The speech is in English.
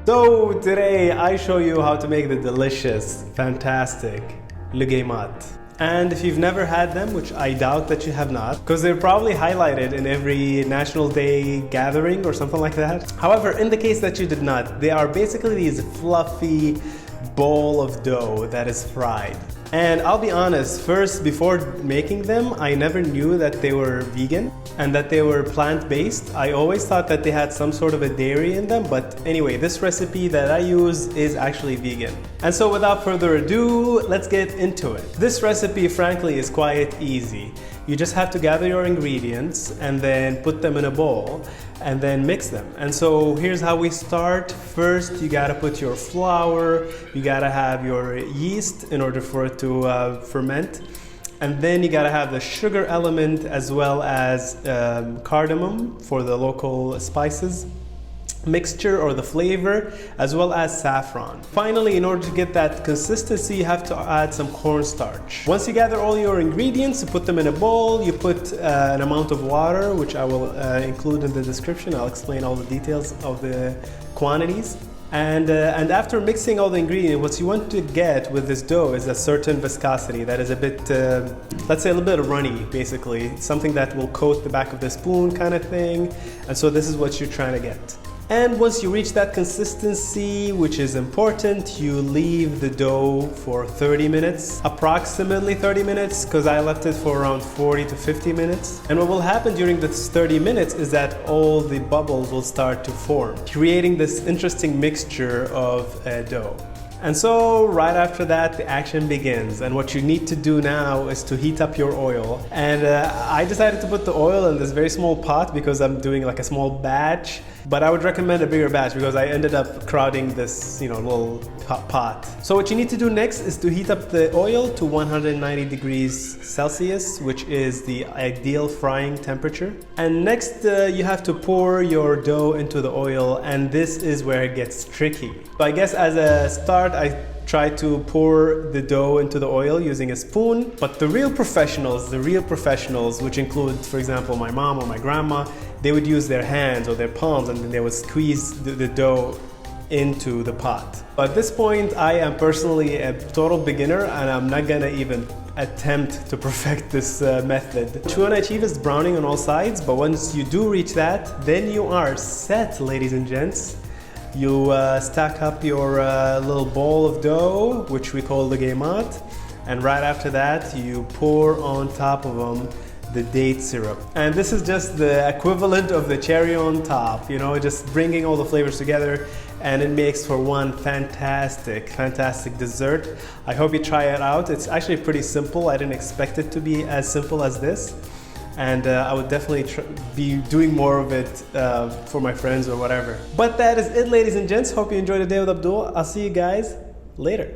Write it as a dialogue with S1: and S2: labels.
S1: So today I show you how to make the delicious, fantastic Lugaimat. And if you've never had them, which I doubt that you have not, because they're probably highlighted in every National Day gathering or something like that. However, in the case that you did not, they are basically these fluffy ball of dough that is fried. And I'll be honest, first, before making them, I never knew that they were vegan and that they were plant-based. I always thought that they had some sort of a dairy in them, but anyway, this recipe that I use is actually vegan. And so without further ado, let's get into it. This recipe, frankly, is quite easy. You just have to gather your ingredients and then put them in a bowl and then mix them. And so here's how we start. First, you gotta put your flour, you gotta have your yeast in order for it to ferment. And then you gotta have the sugar element as well as cardamom for the local spices mixture or the flavor, as well as saffron. Finally, in order to get that consistency, you have to add some cornstarch. Once you gather all your ingredients, you put them in a bowl, you put an amount of water, which I will include in the description. I'll explain all the details of the quantities. And after mixing all the ingredients, what you want to get with this dough is a certain viscosity that is a bit, let's say a little bit runny, basically. Something that will coat the back of the spoon kind of thing. And so this is what you're trying to get. And once you reach that consistency, which is important, you leave the dough for 30 minutes, approximately 30 minutes, because I left it for around 40 to 50 minutes. And what will happen during this 30 minutes is that all the bubbles will start to form, creating this interesting mixture of dough. And so right after that, the action begins. And what you need to do now is to heat up your oil. And I decided to put the oil in this very small pot because I'm doing like a small batch. But I would recommend a bigger batch because I ended up crowding this, little pot. So what you need to do next is to heat up the oil to 190 degrees Celsius, which is the ideal frying temperature. And next you have to pour your dough into the oil, and this is where it gets tricky. So I guess as a start, I try to pour the dough into the oil using a spoon, but the real professionals, which include, for example, my mom or my grandma, they would use their hands or their palms and then they would squeeze the dough into the pot. But at this point, I am personally a total beginner and I'm not gonna even attempt to perfect this method. What you wanna achieve is browning on all sides, but once you do reach that, then you are set, ladies and gents. You stack up your little bowl of dough, which we call the Lugaimat, and right after that, you pour on top of them the date syrup. And this is just the equivalent of the cherry on top, just bringing all the flavors together, and it makes for one fantastic dessert. I hope you try it out. It's actually pretty simple. I didn't expect it to be as simple as this. And I would definitely be doing more of it for my friends or whatever. But that is it, ladies and gents. Hope you enjoyed the day with Abdul. I'll see you guys later.